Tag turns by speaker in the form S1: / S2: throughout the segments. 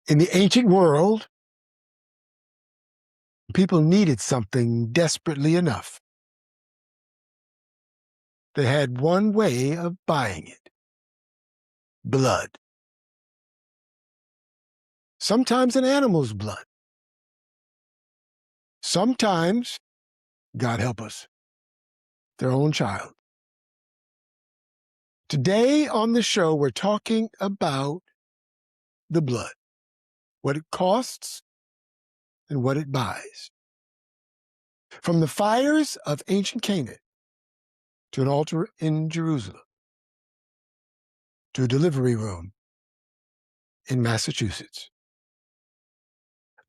S1: In the ancient world, people needed something desperately enough. They had one way of buying it: blood. Sometimes an animal's blood. Sometimes, God help us, their own child. Today on the show, we're talking about the blood, what it costs and what it buys. From the fires of ancient Canaan to an altar in Jerusalem to a delivery room in Massachusetts,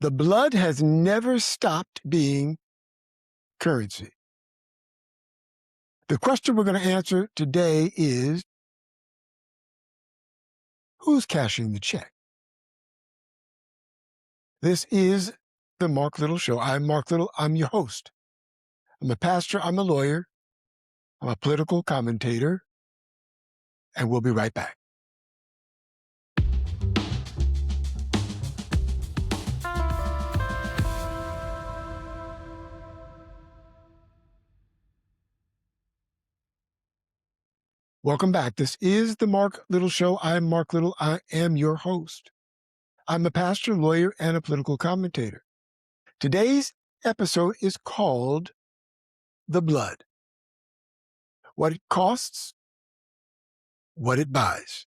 S1: the blood has never stopped being currency. The question we're going to answer today is, who's cashing the check? This is the Marc Little Show. I'm Marc Little. I'm your host. I'm a pastor. I'm a lawyer. I'm a political commentator. And we'll be right back. Welcome back. This is the Marc Little Show. I'm Marc Little. I am your host. I'm a pastor, lawyer, and a political commentator. Today's episode is called The Blood: What It Costs, What It Buys.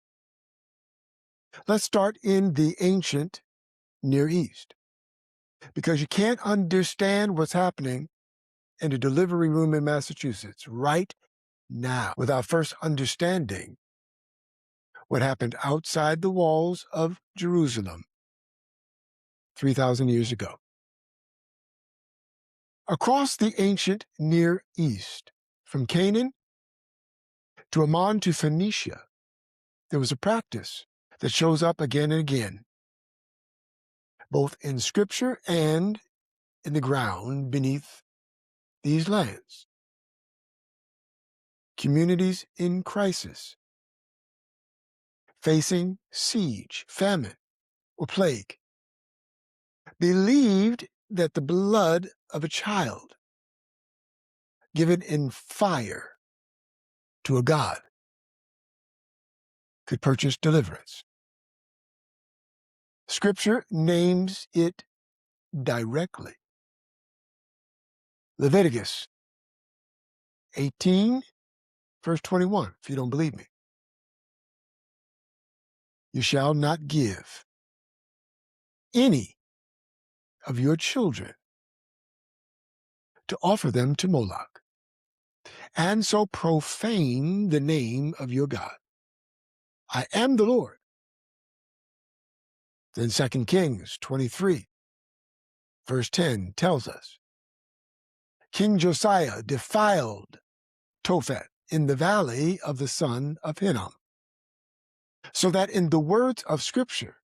S1: Let's start in the ancient Near East, because you can't understand what's happening in a delivery room in Massachusetts right now without first understanding what happened outside the walls of Jerusalem 3,000 years ago. Across the ancient Near East, from Canaan to Ammon to Phoenicia, there was a practice that shows up again and again, both in Scripture and in the ground beneath these lands. Communities in crisis, facing siege, famine, or plague, believed that the blood of a child given in fire to a god could purchase deliverance. Scripture names it directly. Leviticus 18, verse 21, if you don't believe me. You shall not give any of your children to offer them to Molech, and so profane the name of your God. I am the Lord. Then 2 Kings 23, verse 10 tells us, King Josiah defiled Tophet in the valley of the son of Hinnom, so that in the words of Scripture,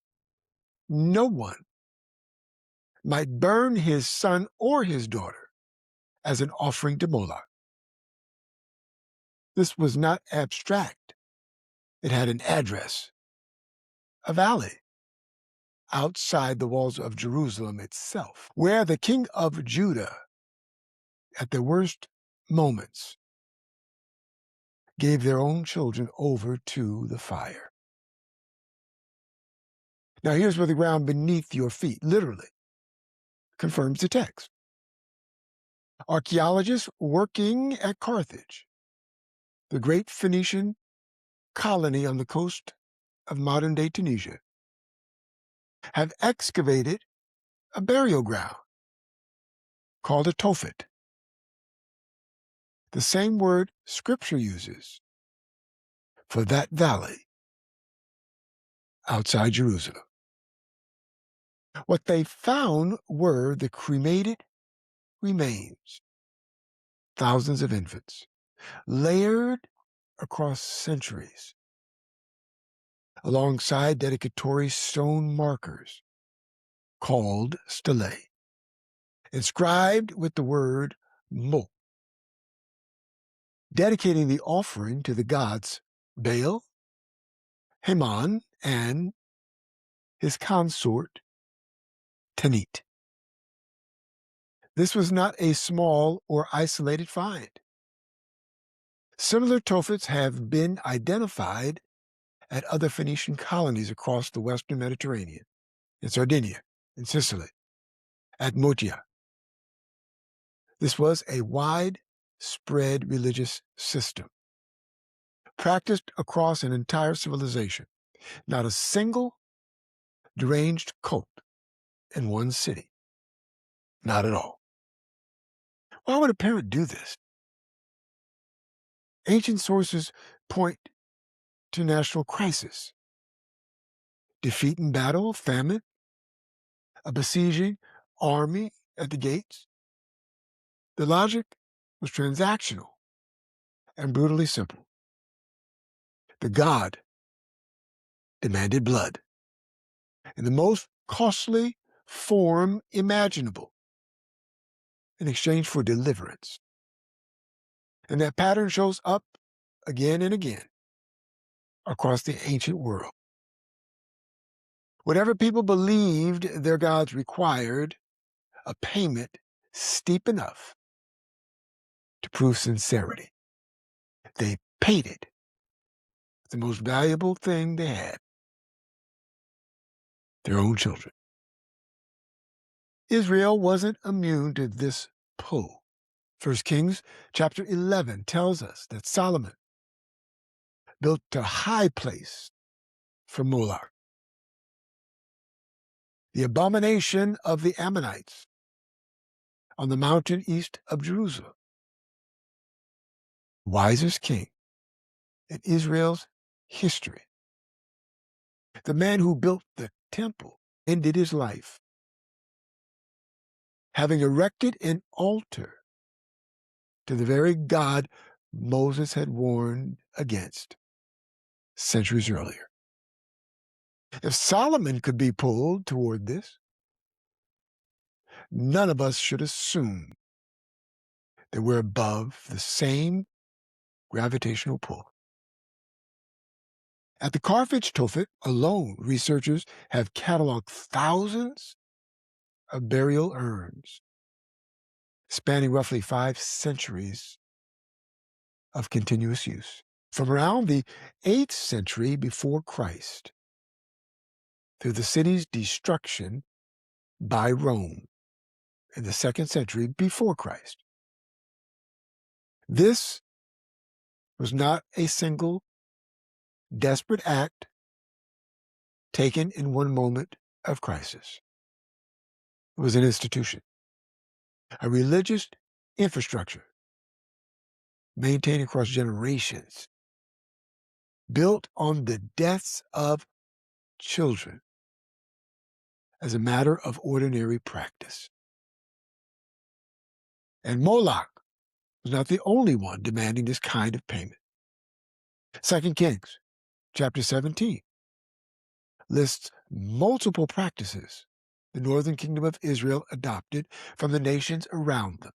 S1: no one might burn his son or his daughter as an offering to Molech. This was not abstract. It had an address, a valley outside the walls of Jerusalem itself, where the king of Judah, at their worst moments, gave their own children over to the fire. Now here's where the ground beneath your feet, literally, confirms the text. Archaeologists working at Carthage, the great Phoenician colony on the coast of modern-day Tunisia, have excavated a burial ground called a tophet, the same word Scripture uses for that valley outside Jerusalem. What they found were the cremated remains, thousands of infants, layered across centuries, alongside dedicatory stone markers called stelae, inscribed with the word Mo, dedicating the offering to the gods Baal, Haman, and his consort, Tanit. This was not a small or isolated find. Similar tophets have been identified at other Phoenician colonies across the western Mediterranean, in Sardinia, in Sicily, at Motia. This was a widespread religious system, practiced across an entire civilization. Not a single deranged cult in one city. Not at all. Why would a parent do this? Ancient sources point to national crisis, defeat in battle, famine, a besieging army at the gates. The logic was transactional and brutally simple. The god demanded blood in the most costly form imaginable in exchange for deliverance. And that pattern shows up again and again across the ancient world. Whatever people believed their gods required, a payment steep enough to prove sincerity. They paid it with the most valuable thing they had, their own children. Israel wasn't immune to this pull. 1 Kings chapter 11 tells us that Solomon built a high place for Molech, the abomination of the Ammonites, on the mountain east of Jerusalem. Wisest king in Israel's history. The man who built the temple ended his life having erected an altar to the very God Moses had warned against centuries earlier. If Solomon could be pulled toward this, none of us should assume that we're above the same gravitational pull. At the Carthage tophet alone, researchers have cataloged thousands of burial urns spanning roughly 5 centuries of continuous use. From around the 8th century before Christ through the city's destruction by Rome in the 2nd century before Christ. This was not a single desperate act taken in one moment of crisis. It was an institution, a religious infrastructure maintained across generations, built on the deaths of children as a matter of ordinary practice. And Molech was not the only one demanding this kind of payment. 2 Kings chapter 17 lists multiple practices the northern kingdom of Israel adopted from the nations around them,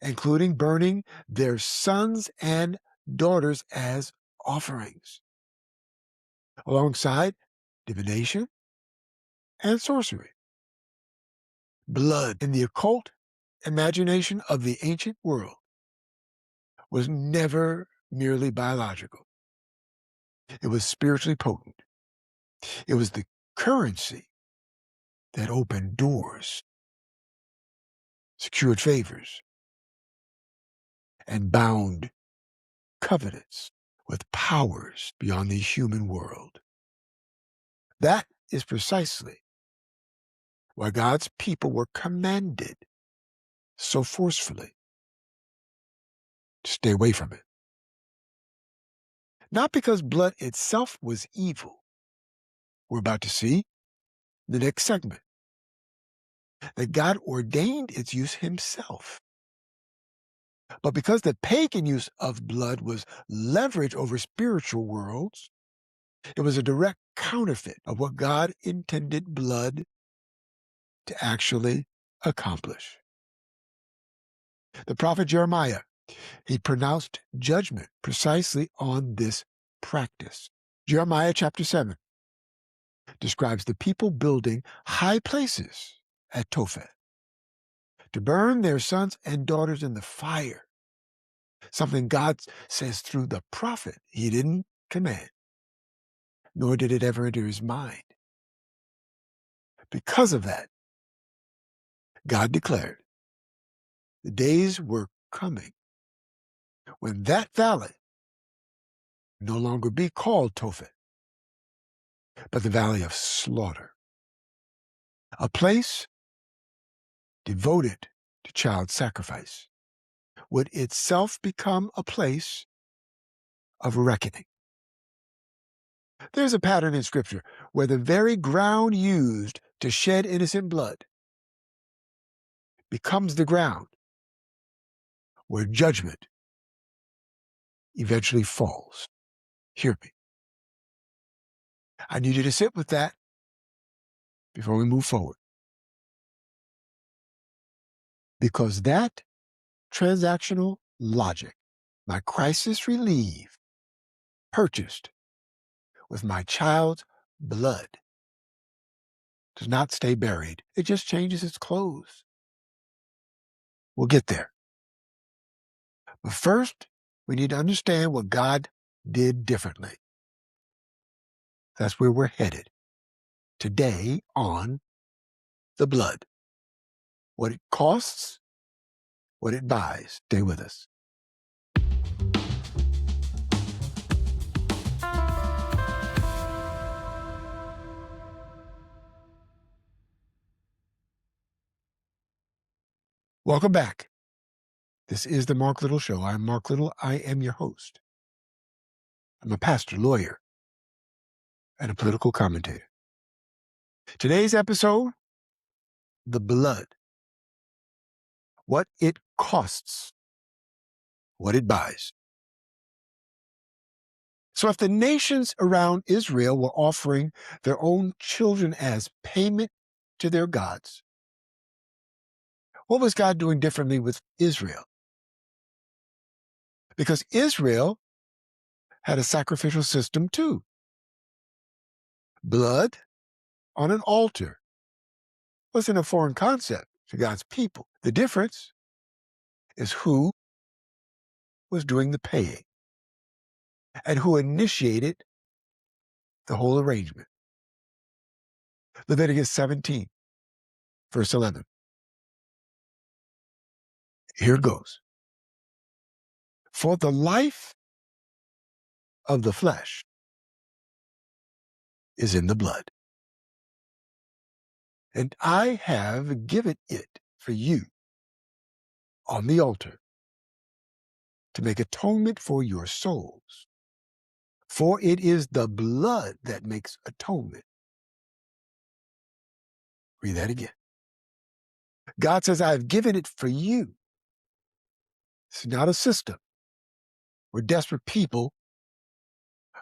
S1: including burning their sons and daughters as offerings, alongside divination and sorcery. Blood in the occult imagination of the ancient world was never merely biological. It was spiritually potent. It was the currency that opened doors, secured favors, and bound covenants with powers beyond the human world. That is precisely why God's people were commanded so forcefully to stay away from it. Not because blood itself was evil. We're about to see the next segment that God ordained its use himself. But because the pagan use of blood was leverage over spiritual worlds, it was a direct counterfeit of what God intended blood to actually accomplish. The prophet Jeremiah, he pronounced judgment precisely on this practice. Jeremiah chapter 7 describes the people building high places at Tophet to burn their sons and daughters in the fire, something God says through the prophet he didn't command, nor did it ever enter his mind. Because of that, God declared the days were coming when that valley no longer be called Tophet, but the valley of slaughter, a place devoted to child sacrifice, would itself become a place of reckoning. There's a pattern in Scripture where the very ground used to shed innocent blood becomes the ground where judgment eventually falls. Hear me. I need you to sit with that before we move forward. Because that transactional logic, my crisis relief, purchased with my child's blood, does not stay buried. It just changes its clothes. We'll get there. But first, we need to understand what God did differently. That's where we're headed today on the blood. What it costs, what it buys. Stay with us. Welcome back. This is the Marc Little Show. I'm Marc Little. I am your host. I'm a pastor, lawyer, and a political commentator. Today's episode, the blood. What it costs, what it buys. So if the nations around Israel were offering their own children as payment to their gods, what was God doing differently with Israel? Because Israel had a sacrificial system too. Blood on an altar wasn't a foreign concept to God's people. The difference is who was doing the paying and who initiated the whole arrangement. Leviticus 17, verse 11. Here it goes. For the life of the flesh is in the blood, and I have given it for you on the altar to make atonement for your souls. For it is the blood that makes atonement. Read that again. God says, I've given it for you. It's not a system where desperate people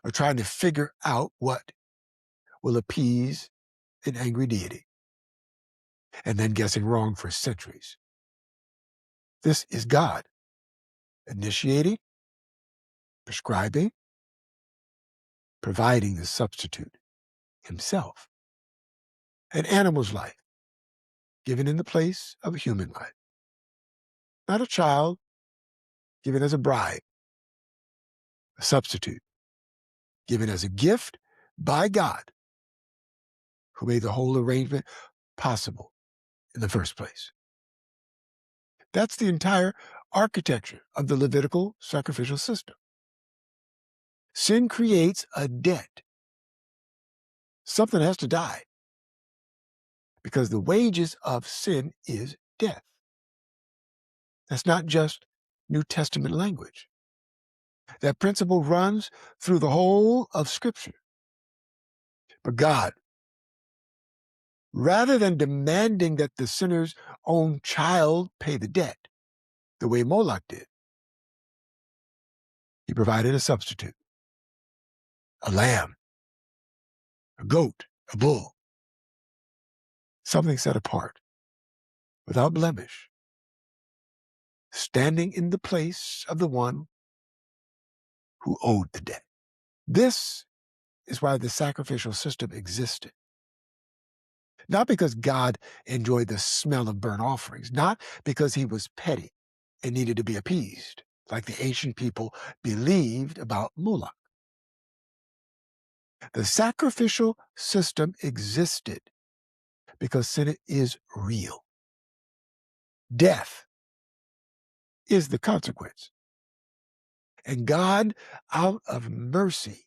S1: are trying to figure out what will appease an angry deity and then guessing wrong for centuries. This is God initiating, prescribing, providing the substitute himself. An animal's life given in the place of a human life. Not a child given as a bribe, a substitute given as a gift by God, who made the whole arrangement possible in the first place. That's the entire architecture of the Levitical sacrificial system. Sin creates a debt. Something has to die because the wages of sin is death. That's not just New Testament language. That principle runs through the whole of Scripture. But God, rather than demanding that the sinner's own child pay the debt, the way Molech did, he provided a substitute, a lamb, a goat, a bull, something set apart, without blemish, standing in the place of the one who owed the debt. This is why the sacrificial system existed. Not because God enjoyed the smell of burnt offerings, not because he was petty and needed to be appeased, like the ancient people believed about Molech. The sacrificial system existed because sin is real. Death is the consequence. And God, out of mercy,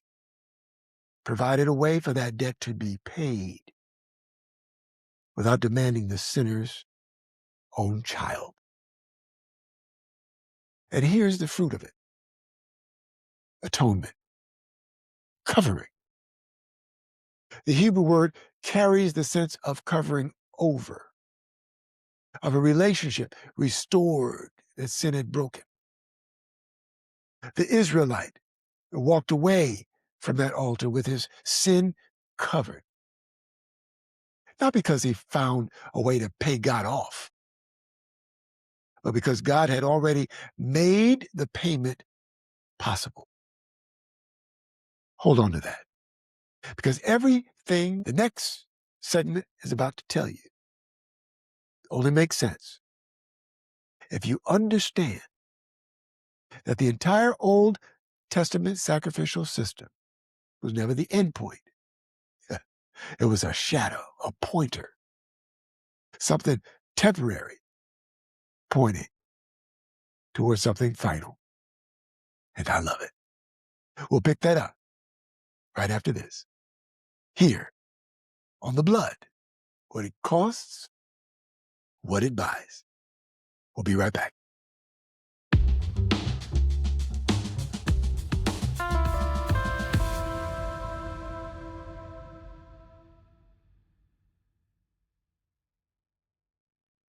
S1: provided a way for that debt to be paid without demanding the sinner's own child. And here's the fruit of it: atonement, covering. The Hebrew word carries the sense of covering over, of a relationship restored that sin had broken. The Israelite walked away from that altar with his sin covered, not because he found a way to pay God off, but because God had already made the payment possible. Hold on to that, because everything the next segment is about to tell you only makes sense if you understand that the entire Old Testament sacrificial system was never the end point. It was a shadow, a pointer, something temporary pointing towards something final. And I love it. We'll pick that up right after this, here on The Blood: What It Costs, What It Buys. We'll be right back.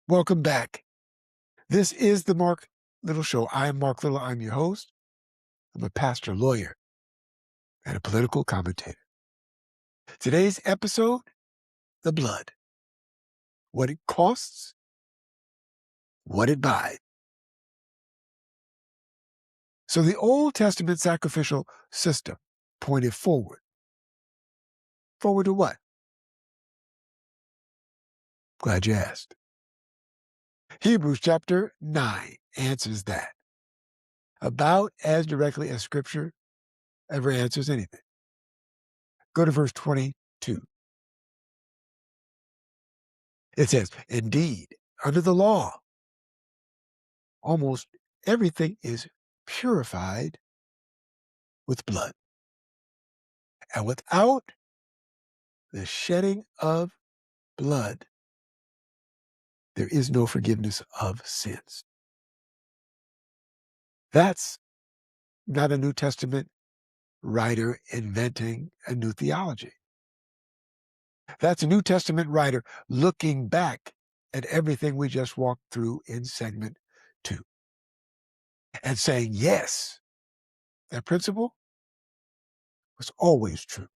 S1: Welcome back. This is the Marc Little Show. I am Marc Little. I'm your host. I'm a pastor, lawyer, and a political commentator. Today's episode: The Blood: What It Costs, What It Buys. So the Old Testament sacrificial system pointed forward. Forward to what? Glad you asked. Hebrews chapter 9 answers that about as directly as Scripture ever answers anything. Go to verse 22. It says, "Indeed, under the law, almost everything is purified with blood. And without the shedding of blood, there is no forgiveness of sins." That's not a New Testament writer inventing a new theology. That's a New Testament writer looking back at everything we just walked through in segment 2 and saying, yes, that principle was always true.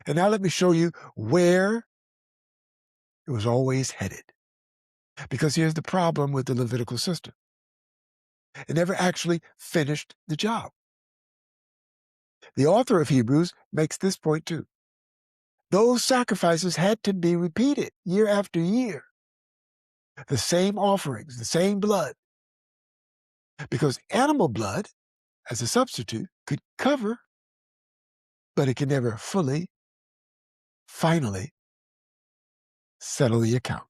S1: And now let me show you where it was always headed. Because here's the problem with the Levitical system: it never actually finished the job. The author of Hebrews makes this point too. Those sacrifices had to be repeated year after year. The same offerings, the same blood. Because animal blood, as a substitute, could cover, but it can never fully, finally settle the account.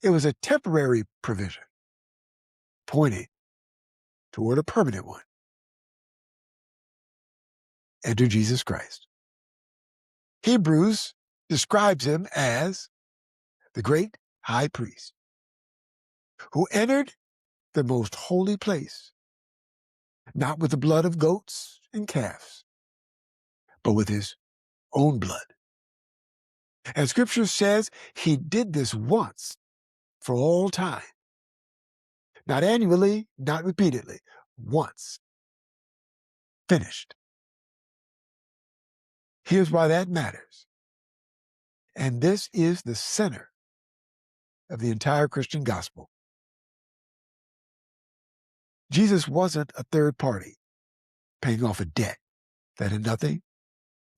S1: It was a temporary provision pointing toward a permanent one. Enter Jesus Christ. Hebrews describes him as the great high priest who entered the most holy place, not with the blood of goats and calves, but with his own blood. And Scripture says he did this once for all time. Not annually, not repeatedly, once. Finished. Here's why that matters. And this is the center of the entire Christian gospel. Jesus wasn't a third party paying off a debt that had nothing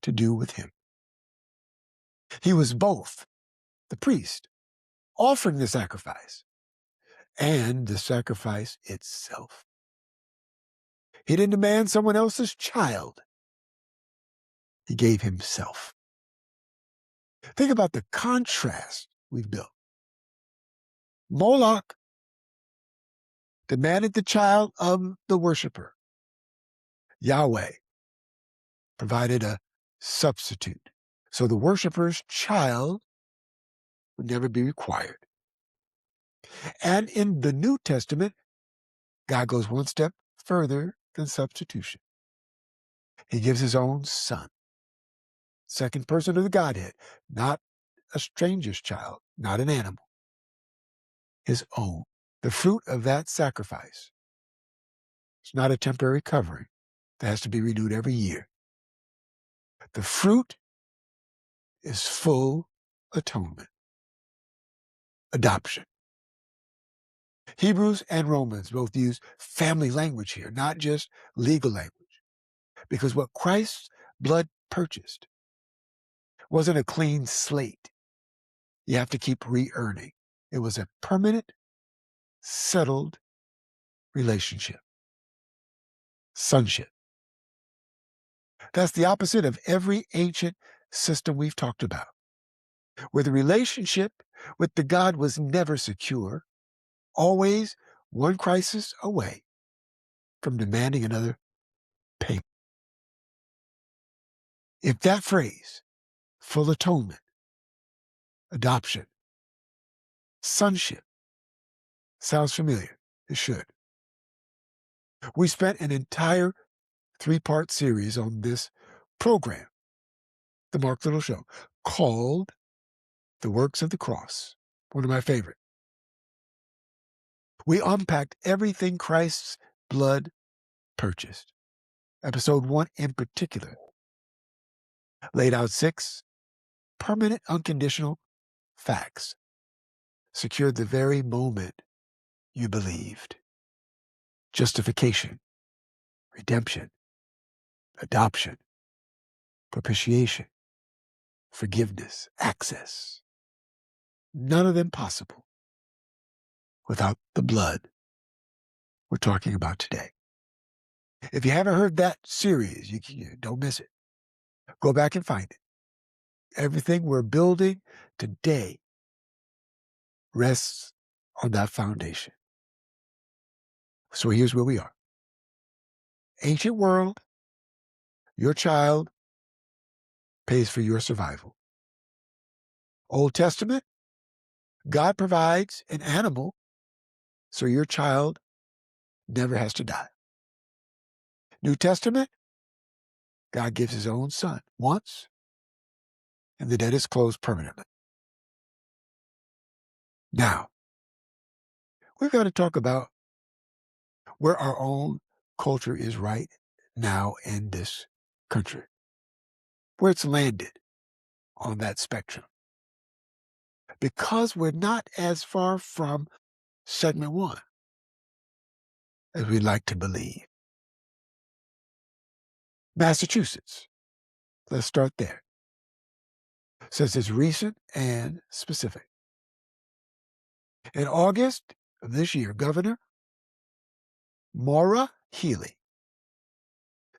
S1: to do with him. He was both the priest offering the sacrifice and the sacrifice itself. He didn't demand someone else's child. He gave himself. Think about the contrast we've built. Moloch demanded the child of the worshiper. Yahweh provided a substitute, so the worshiper's child would never be required. And in the New Testament, God goes one step further than substitution. He gives his own son, second person of the Godhead, not a stranger's child, not an animal, his own. The fruit of that sacrifice is not a temporary covering that has to be renewed every year. The fruit is full atonement, adoption. Hebrews and Romans both use family language here, not just legal language, because what Christ's blood purchased wasn't a clean slate you have to keep re-earning. It was a permanent, settled relationship, sonship. That's the opposite of every ancient system we've talked about, where the relationship with the God was never secure, always one crisis away from demanding another payment. If that phrase, full atonement, adoption, sonship, sounds familiar, it should. We spent an entire 3-part series on this program, the Marc Little Show, called The Works of the Cross, one of my favorite. We unpacked everything Christ's blood purchased. Episode 1 in particular laid out 6 permanent unconditional facts, secured the very moment you believed. Justification, redemption, adoption, propitiation, forgiveness, access. None of them possible without the blood we're talking about today. If you haven't heard that series, you don't miss it. Go back and find it. Everything we're building today rests on that foundation. So here's where we are. Ancient world, your child pays for your survival. Old Testament, God provides an animal so your child never has to die. New Testament, God gives his own son once, and the debt is closed permanently. Now, we've got to talk about where our own culture is right now in this country, where it's landed on that spectrum. Because we're not as far from segment 1 as we'd like to believe. Massachusetts, let's start there, since it's recent and specific. In August of this year, Governor Maura Healey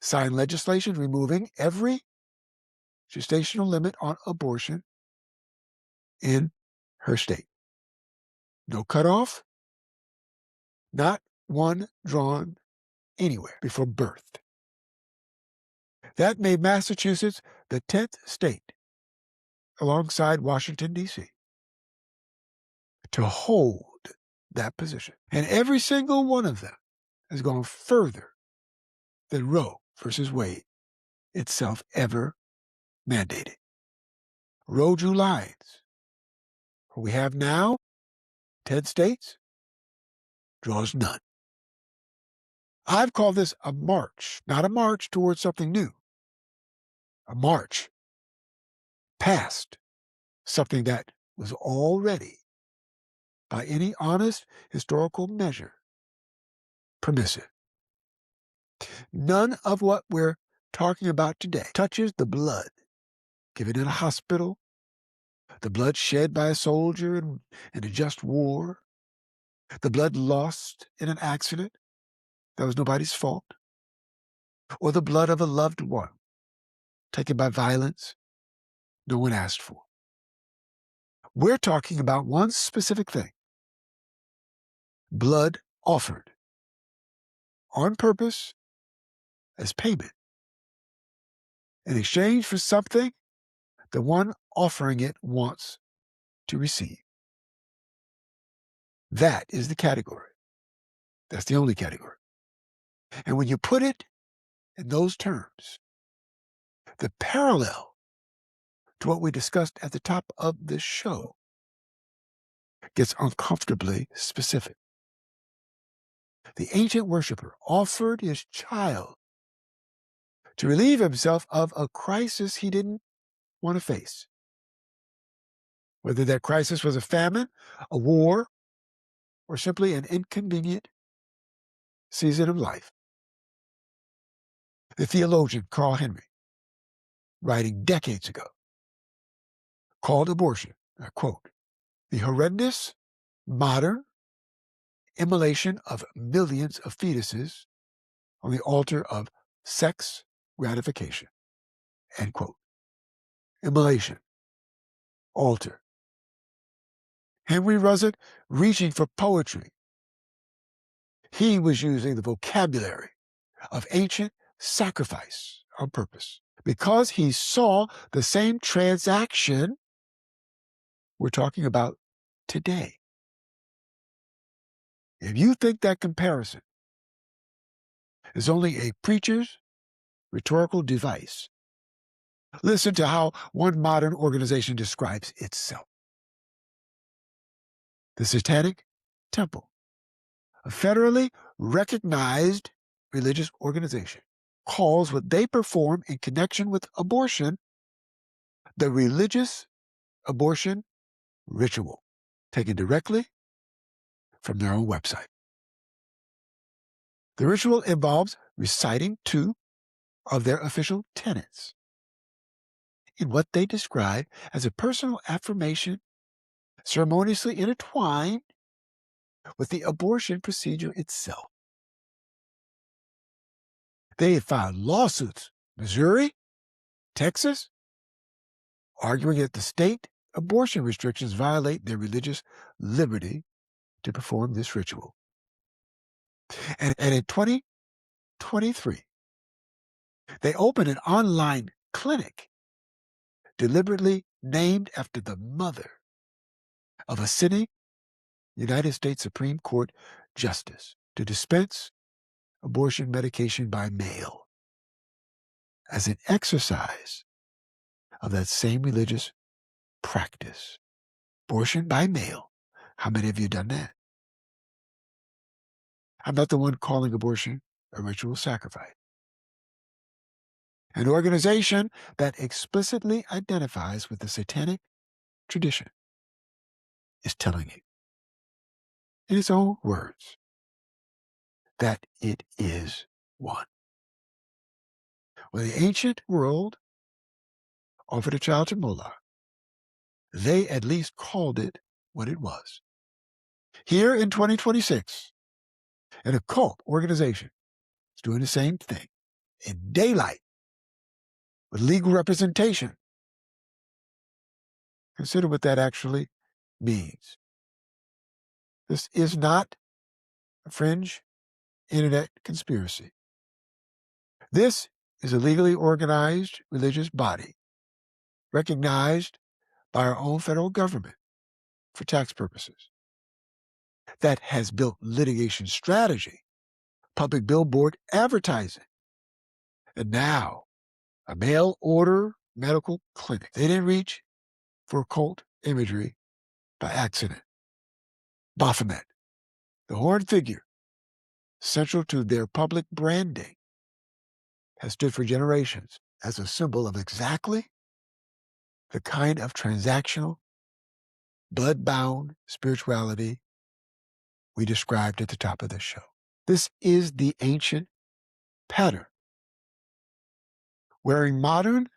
S1: signed legislation removing every gestational limit on abortion in her state. No cutoff, not one drawn anywhere before birth. That made Massachusetts the 10th state, alongside Washington, D.C., to hold that position. And every single one of them has gone further than Roe versus Wade itself ever mandated. Roe drew lines. What we have now, 10 states, draws none. I've called this a march, not a march towards something new, a march past something that was already, by any honest historical measure, permissive. None of what we're talking about today touches the blood given in a hospital the blood shed by a soldier in a just war, the blood lost in an accident that was nobody's fault, or the blood of a loved one taken by violence no one asked for. We're talking about one specific thing: blood offered on purpose as payment in exchange for something the one offering it wants to receive. That is the category. That's the only category. And when you put it in those terms, the parallel to what we discussed at the top of this show gets uncomfortably specific. The ancient worshiper offered his child to relieve himself of a crisis he didn't want to face. Whether that crisis was a famine, a war, or simply an inconvenient season of life. The theologian Carl Henry, writing decades ago, called abortion, I quote, the horrendous modern immolation of millions of fetuses on the altar of sex gratification, end quote. Immolation, altar. Henry wasn't reaching for poetry. He was using the vocabulary of ancient sacrifice on purpose because he saw the same transaction we're talking about today. If you think that comparison is only a preacher's rhetorical device, listen to how one modern organization describes itself. The Satanic Temple, a federally recognized religious organization, calls what they perform in connection with abortion the religious abortion ritual, taken directly from their own website. The ritual involves reciting two of their official tenets in what they describe as a personal affirmation ceremoniously intertwined with the abortion procedure itself. They have filed lawsuits, Missouri, Texas, arguing that the state abortion restrictions violate their religious liberty to perform this ritual. And in 2023, they opened an online clinic deliberately named after the mother of a sitting United States Supreme Court justice to dispense abortion medication by mail as an exercise of that same religious practice. Abortion by mail. How many of you done that? I'm not the one calling abortion a ritual sacrifice. An organization that explicitly identifies with the satanic tradition is telling you, in its own words, that it is one. When the ancient world offered a child to Molech, they at least called it what it was. Here in 2026, an occult organization is doing the same thing in daylight with legal representation. Consider what that actually means. This is not a fringe internet conspiracy. This is a legally organized religious body recognized by our own federal government for tax purposes that has built litigation strategy, public billboard advertising, and now a mail-order medical clinic. They didn't reach for occult imagery by accident. Baphomet, the horned figure, central to their public branding, has stood for generations as a symbol of exactly the kind of transactional, blood-bound spirituality we described at the top of this show. This is the ancient pattern. Wearing modern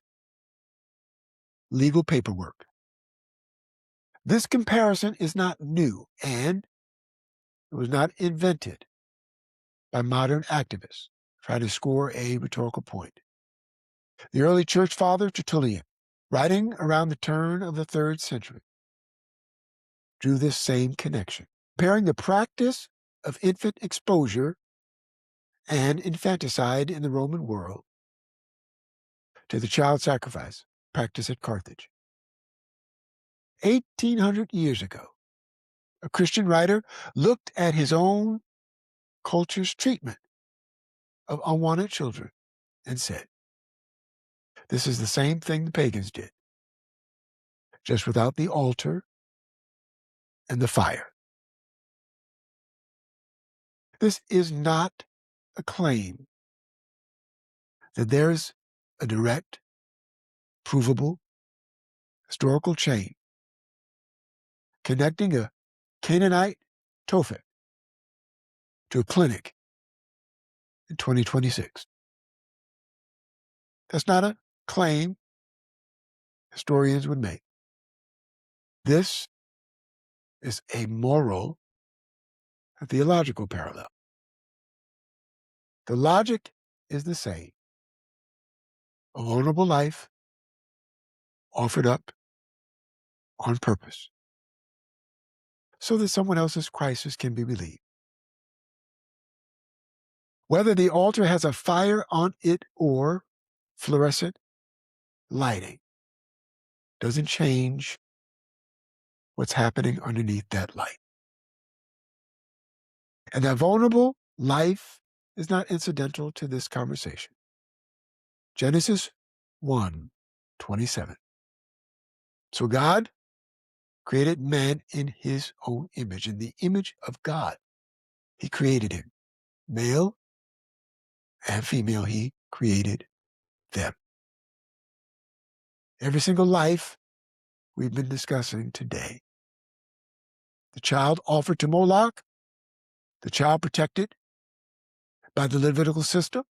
S1: legal paperwork This comparison is not new, and it was not invented by modern activists trying to score a rhetorical point. The early church father Tertullian, writing around the turn of the 3rd century, drew this same connection, comparing the practice of infant exposure and infanticide in the Roman world to the child sacrifice practiced at Carthage. 1,800 years ago, a Christian writer looked at his own culture's treatment of unwanted children and said, this is the same thing the pagans did, just without the altar and the fire. This is not a claim that there's a direct, provable, historical chain connecting a Canaanite tophet to a clinic in 2026. That's not a claim historians would make. This is a moral and theological parallel. The logic is the same. A vulnerable life offered up on purpose so that someone else's crisis can be relieved. Whether the altar has a fire on it or fluorescent lighting doesn't change what's happening underneath that light. And that vulnerable life is not incidental to this conversation. Genesis 1:27. So God created man in his own image. In the image of God, he created him. Male and female, he created them. Every single life we've been discussing today. The child offered to Molech, the child protected by the Levitical system,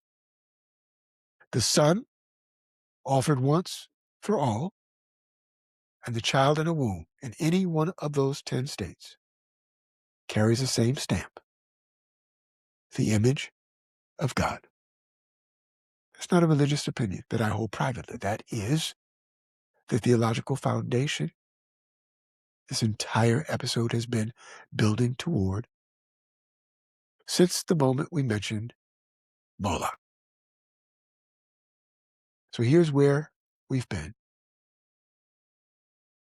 S1: the son offered once for all, and the child in a womb in any one of those 10 states carries the same stamp, the image of God. It's not a religious opinion that I hold privately. That is the theological foundation this entire episode has been building toward since the moment we mentioned Molech. So here's where we've been.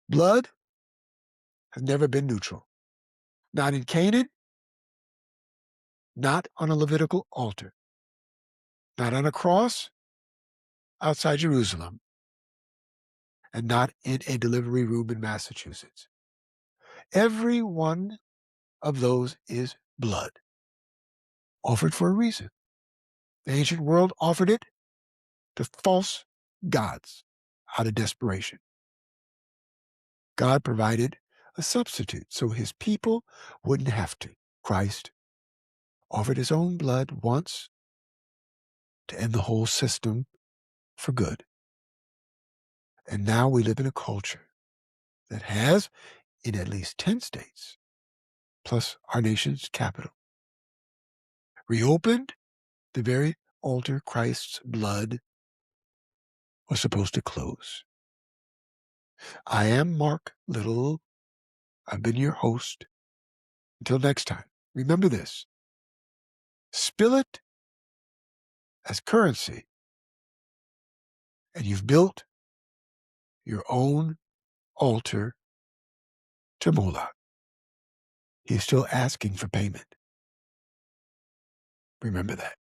S1: Blood has never been neutral. Not in Canaan, not on a Levitical altar, not on a cross outside Jerusalem, and not in a delivery room in Massachusetts. Every one of those is blood, offered for a reason. The ancient world offered it to false gods out of desperation. God provided a substitute so his people wouldn't have to. Christ offered his own blood once to end the whole system for good. And now we live in a culture that has, in at least 10 states, plus our nation's capital, reopened the very altar Christ's blood was supposed to close. I am Marc Little. I've been your host. Until next time, remember this. Spill it as currency, and you've built your own altar to Molech. He's still asking for payment. Remember that.